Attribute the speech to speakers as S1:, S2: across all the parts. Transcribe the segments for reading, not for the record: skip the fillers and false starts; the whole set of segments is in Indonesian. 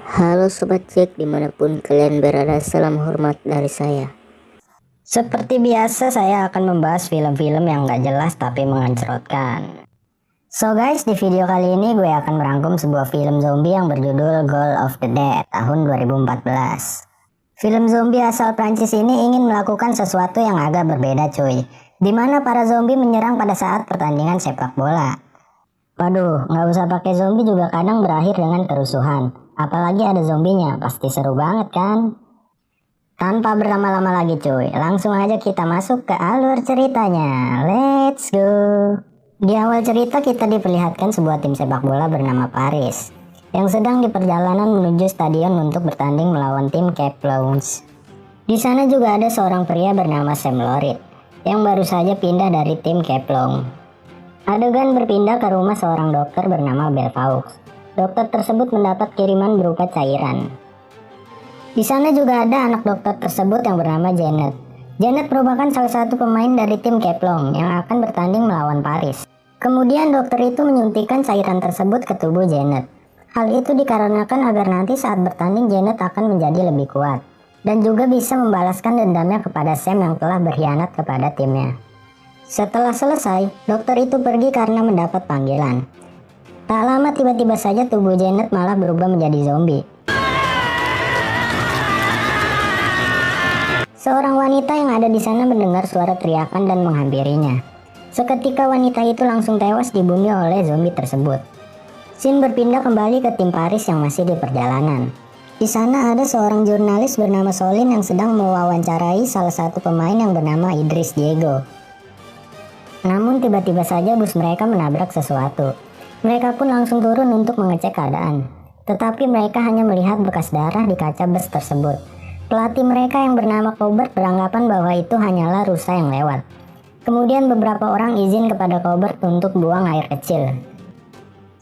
S1: Halo Sobat Cek, dimanapun kalian berada, salam hormat dari saya.
S2: Seperti biasa, saya akan membahas film-film yang gak jelas tapi mengencerotkan. So guys, di video kali ini gue akan merangkum sebuah film zombie yang berjudul Goal of the Dead tahun 2014. Film zombie asal Prancis ini ingin melakukan sesuatu yang agak berbeda cuy, dimana para zombie menyerang pada saat pertandingan sepak bola. Waduh, gak usah pakai zombie juga kadang berakhir dengan kerusuhan. Apalagi ada zombinya, pasti seru banget kan? Tanpa berlama-lama lagi cuy, langsung aja kita masuk ke alur ceritanya. Let's go. Di awal cerita kita diperlihatkan sebuah tim sepak bola bernama Paris yang sedang di perjalanan menuju stadion untuk bertanding melawan tim Cape Lounge. Di sana juga ada seorang pria bernama Sam Lorit yang baru saja pindah dari tim Cape Lounge. Adegan berpindah ke rumah seorang dokter bernama Belfaux. Dokter tersebut mendapat kiriman berupa cairan. Di sana juga ada anak dokter tersebut yang bernama Janet. Janet merupakan salah satu pemain dari tim Cape Lounge yang akan bertanding melawan Paris. Kemudian dokter itu menyuntikkan cairan tersebut ke tubuh Janet. Hal itu dikarenakan agar nanti saat bertanding Janet akan menjadi lebih kuat dan juga bisa membalaskan dendamnya kepada Sam yang telah berkhianat kepada timnya. Setelah selesai, dokter itu pergi karena mendapat panggilan. Tak lama tiba-tiba saja tubuh Janet malah berubah menjadi zombie. Seorang wanita yang ada di sana mendengar suara teriakan dan menghampirinya. Seketika wanita itu langsung tewas dibunuh oleh zombie tersebut. Scene berpindah kembali ke tim Paris yang masih di perjalanan. Di sana ada seorang jurnalis bernama Solin yang sedang mewawancarai salah satu pemain yang bernama Idris Diego. Namun tiba-tiba saja bus mereka menabrak sesuatu. Mereka pun langsung turun untuk mengecek keadaan. Tetapi mereka hanya melihat bekas darah di kaca bus tersebut. Pelatih mereka yang bernama Colbert beranggapan bahwa itu hanyalah rusa yang lewat. Kemudian beberapa orang izin kepada Colbert untuk buang air kecil.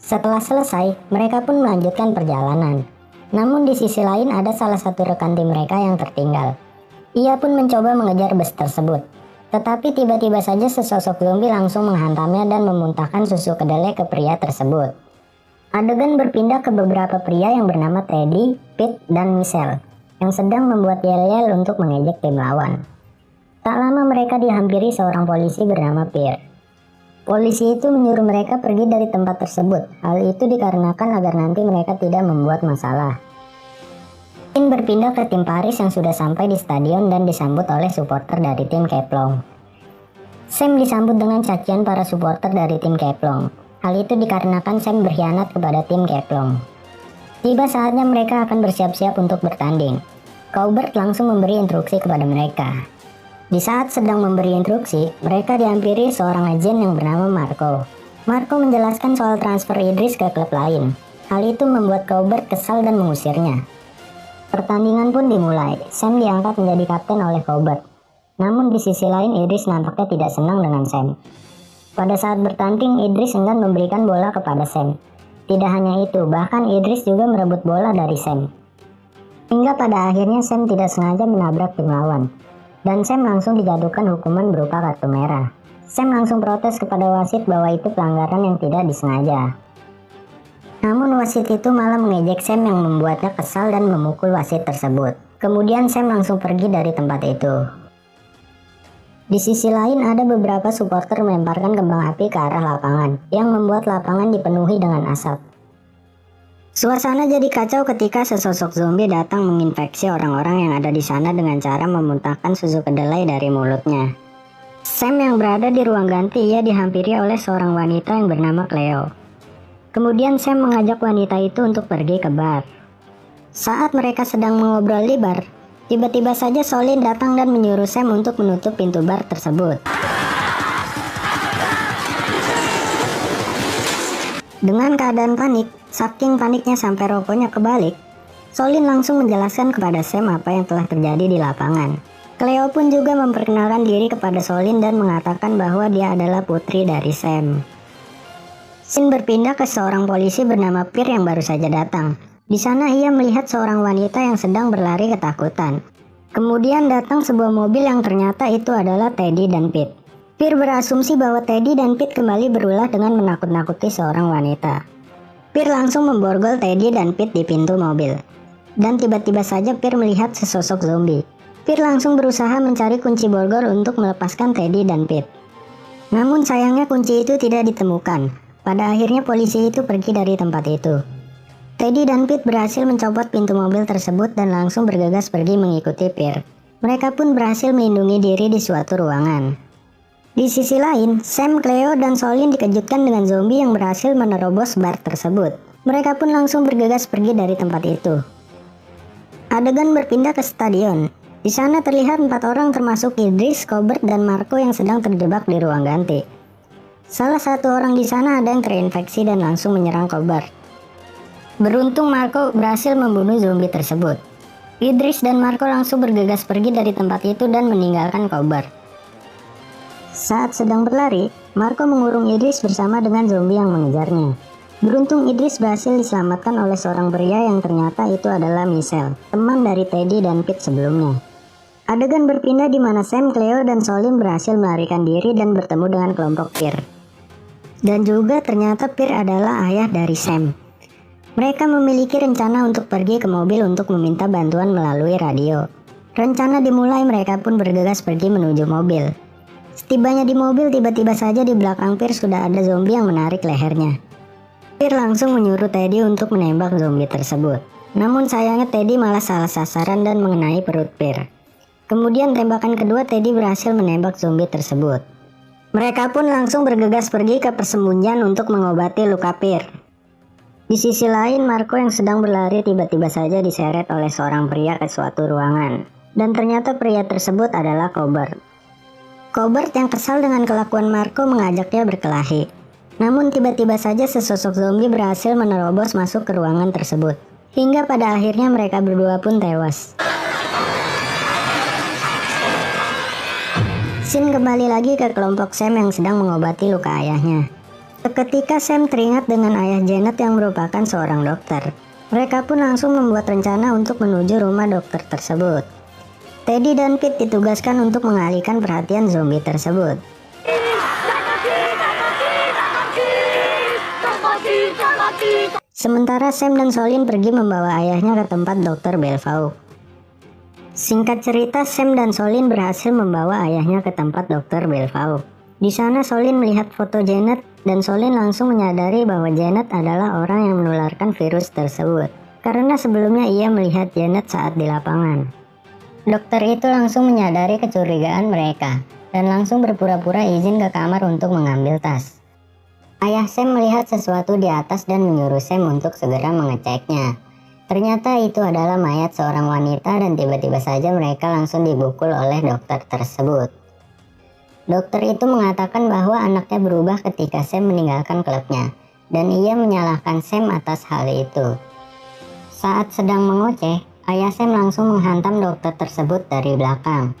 S2: Setelah selesai, mereka pun melanjutkan perjalanan. Namun di sisi lain ada salah satu rekan tim mereka yang tertinggal. Ia pun mencoba mengejar bus tersebut. Tetapi tiba-tiba saja sesosok zombie langsung menghantamnya dan memuntahkan susu kedelai ke pria tersebut. Adegan berpindah ke beberapa pria yang bernama Teddy, Pete, dan Michelle yang sedang membuat yel-yel untuk mengejek tim lawan. Tak lama mereka dihampiri seorang polisi bernama Pierre. Polisi itu menyuruh mereka pergi dari tempat tersebut. Hal itu dikarenakan agar nanti mereka tidak membuat masalah. Scene berpindah ke tim Paris yang sudah sampai di stadion dan disambut oleh supporter dari tim Cape Lounge. Sam disambut dengan cacian para supporter dari tim Cape Lounge. Hal itu dikarenakan Sam berkhianat kepada tim Cape Lounge. Tiba saatnya mereka akan bersiap-siap untuk bertanding. Colbert langsung memberi instruksi kepada mereka. Di saat sedang memberi instruksi, mereka dihampiri seorang agen yang bernama Marco. Marco menjelaskan soal transfer Idris ke klub lain. Hal itu membuat Colbert kesal dan mengusirnya. Pertandingan pun dimulai. Sam diangkat menjadi kapten oleh Colbert. Namun di sisi lain Idris nampaknya tidak senang dengan Sam. Pada saat bertanding Idris enggan memberikan bola kepada Sam. Tidak hanya itu, bahkan Idris juga merebut bola dari Sam. Hingga pada akhirnya Sam tidak sengaja menabrak tim lawan. Dan Sam langsung dijatuhkan hukuman berupa kartu merah. Sam langsung protes kepada wasit bahwa itu pelanggaran yang tidak disengaja. Namun wasit itu malah mengejek Sam yang membuatnya kesal dan memukul wasit tersebut. Kemudian Sam langsung pergi dari tempat itu. Di sisi lain ada beberapa supporter melemparkan kembang api ke arah lapangan yang membuat lapangan dipenuhi dengan asap. Suasana jadi kacau ketika sesosok zombie datang menginfeksi orang-orang yang ada di sana dengan cara memuntahkan susu kedelai dari mulutnya. Sam yang berada di ruang ganti ia dihampiri oleh seorang wanita yang bernama Cleo. Kemudian Sam mengajak wanita itu untuk pergi ke bar. Saat mereka sedang mengobrol di bar, tiba-tiba saja Solin datang dan menyuruh Sam untuk menutup pintu bar tersebut. Dengan keadaan panik, saking paniknya sampai rokoknya kebalik, Solin langsung menjelaskan kepada Sam apa yang telah terjadi di lapangan. Cleo pun juga memperkenalkan diri kepada Solin dan mengatakan bahwa dia adalah putri dari Sam. Scene berpindah ke seorang polisi bernama Pierre yang baru saja datang. Di sana ia melihat seorang wanita yang sedang berlari ketakutan. Kemudian datang sebuah mobil yang ternyata itu adalah Teddy dan Pete. Pierre berasumsi bahwa Teddy dan Pete kembali berulah dengan menakut-nakuti seorang wanita. Pierre langsung memborgol Teddy dan Pete di pintu mobil. Dan tiba-tiba saja Pierre melihat sesosok zombie. Pierre langsung berusaha mencari kunci borgol untuk melepaskan Teddy dan Pete. Namun sayangnya kunci itu tidak ditemukan. Pada akhirnya polisi itu pergi dari tempat itu. Teddy dan Pete berhasil mencopot pintu mobil tersebut dan langsung bergegas pergi mengikuti Pierre. Mereka pun berhasil melindungi diri di suatu ruangan. Di sisi lain, Sam, Cleo, dan Solin dikejutkan dengan zombie yang berhasil menerobos bar tersebut. Mereka pun langsung bergegas pergi dari tempat itu. Adegan berpindah ke stadion. Di sana terlihat 4 orang termasuk Idris, Cobert, dan Marco yang sedang terjebak di ruang ganti. Salah satu orang di sana ada yang terinfeksi dan langsung menyerang Cobert. Beruntung Marco berhasil membunuh zombie tersebut. Idris dan Marco langsung bergegas pergi dari tempat itu dan meninggalkan Cobert. Saat sedang berlari, Marco mengurung Idris bersama dengan zombie yang mengejarnya. Beruntung Idris berhasil diselamatkan oleh seorang pria yang ternyata itu adalah Michelle, teman dari Teddy dan Pete sebelumnya. Adegan berpindah di mana Sam, Cleo, dan Solin berhasil melarikan diri dan bertemu dengan kelompok Pierre. Dan juga ternyata Pierre adalah ayah dari Sam. Mereka memiliki rencana untuk pergi ke mobil untuk meminta bantuan melalui radio. Rencana dimulai, mereka pun bergegas pergi menuju mobil. Setibanya di mobil, tiba-tiba saja di belakang Pierre sudah ada zombie yang menarik lehernya. Pierre langsung menyuruh Teddy untuk menembak zombie tersebut. Namun sayangnya Teddy malah salah sasaran dan mengenai perut Pierre. Kemudian tembakan kedua Teddy berhasil menembak zombie tersebut. Mereka pun langsung bergegas pergi ke persembunyian untuk mengobati luka Pierre. Di sisi lain, Marco yang sedang berlari tiba-tiba saja diseret oleh seorang pria ke suatu ruangan. Dan ternyata pria tersebut adalah Cobert. Cobert yang kesal dengan kelakuan Marco mengajaknya berkelahi. Namun tiba-tiba saja sesosok zombie berhasil menerobos masuk ke ruangan tersebut. Hingga pada akhirnya mereka berdua pun tewas. Scene kembali lagi ke kelompok Sam yang sedang mengobati luka ayahnya. Seketika Sam teringat dengan ayah Janet yang merupakan seorang dokter. Mereka pun langsung membuat rencana untuk menuju rumah dokter tersebut. Teddy dan Pete ditugaskan untuk mengalihkan perhatian zombie tersebut. Sementara Sam dan Solin pergi membawa ayahnya ke tempat Dr. Belvaux. Singkat cerita, Sam dan Solin berhasil membawa ayahnya ke tempat Dr. Belvaux. Di sana Solin melihat foto Janet dan Solin langsung menyadari bahwa Janet adalah orang yang menularkan virus tersebut. Karena sebelumnya ia melihat Janet saat di lapangan. Dokter itu langsung menyadari kecurigaan mereka dan langsung berpura-pura izin ke kamar untuk mengambil tas. Ayah Sam melihat sesuatu di atas dan menyuruh Sam untuk segera mengeceknya. Ternyata itu adalah mayat seorang wanita dan tiba-tiba saja mereka langsung dibukul oleh dokter tersebut. Dokter itu mengatakan bahwa anaknya berubah ketika Sam meninggalkan klubnya dan ia menyalahkan Sam atas hal itu. Saat sedang mengoceh, ayah Sam langsung menghantam dokter tersebut dari belakang.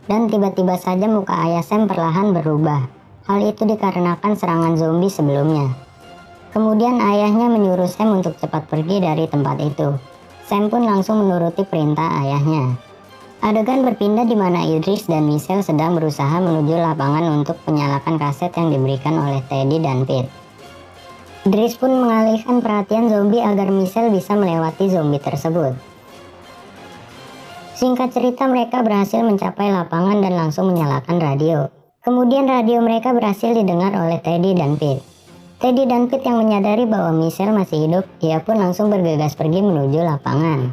S2: Dan tiba-tiba saja muka ayah Sam perlahan berubah. Hal itu dikarenakan serangan zombie sebelumnya. Kemudian ayahnya menyuruh Sam untuk cepat pergi dari tempat itu. Sam pun langsung menuruti perintah ayahnya. Adegan berpindah di mana Idris dan Michelle sedang berusaha menuju lapangan untuk menyalakan kaset yang diberikan oleh Teddy dan Pete. Idris pun mengalihkan perhatian zombie agar Michelle bisa melewati zombie tersebut. Singkat cerita, mereka berhasil mencapai lapangan dan langsung menyalakan radio. Kemudian radio mereka berhasil didengar oleh Teddy dan Pete. Teddy dan Pete yang menyadari bahwa Michelle masih hidup, ia pun langsung bergegas pergi menuju lapangan.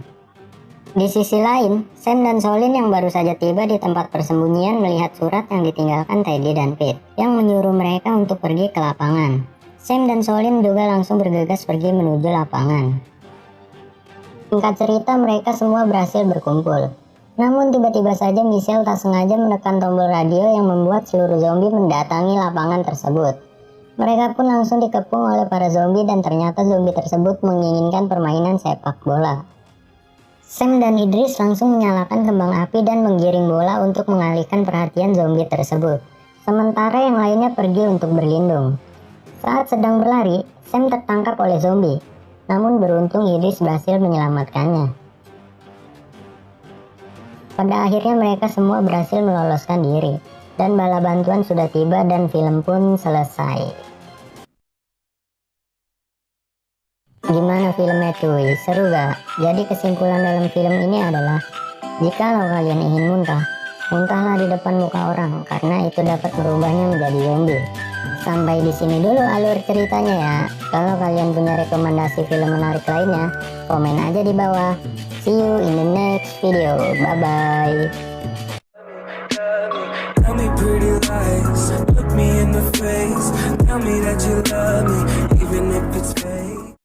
S2: Di sisi lain, Sam dan Solin yang baru saja tiba di tempat persembunyian melihat surat yang ditinggalkan Teddy dan Pete yang menyuruh mereka untuk pergi ke lapangan. Sam dan Solin juga langsung bergegas pergi menuju lapangan. Singkat cerita, mereka semua berhasil berkumpul. Namun tiba-tiba saja Michelle tak sengaja menekan tombol radio yang membuat seluruh zombie mendatangi lapangan tersebut. Mereka pun langsung dikepung oleh para zombie dan ternyata zombie tersebut menginginkan permainan sepak bola. Sam dan Idris langsung menyalakan kembang api dan menggiring bola untuk mengalihkan perhatian zombie tersebut. Sementara yang lainnya pergi untuk berlindung. Saat sedang berlari, Sam tertangkap oleh zombie. Namun beruntung Idris berhasil menyelamatkannya. Pada akhirnya mereka semua berhasil meloloskan diri. Dan bala bantuan sudah tiba dan film pun selesai. filmnya cuy, seru gak? Jadi kesimpulan dalam film ini adalah, jikalau kalian ingin muntah, muntahlah di depan muka orang, karena itu dapat merubahnya menjadi zombie. Sampai di sini dulu alur ceritanya ya. Kalau kalian punya rekomendasi film menarik lainnya, komen aja di bawah. See you in the next video. Bye bye.
S3: Tell me pretty lies, look me in the face, tell me that you love me.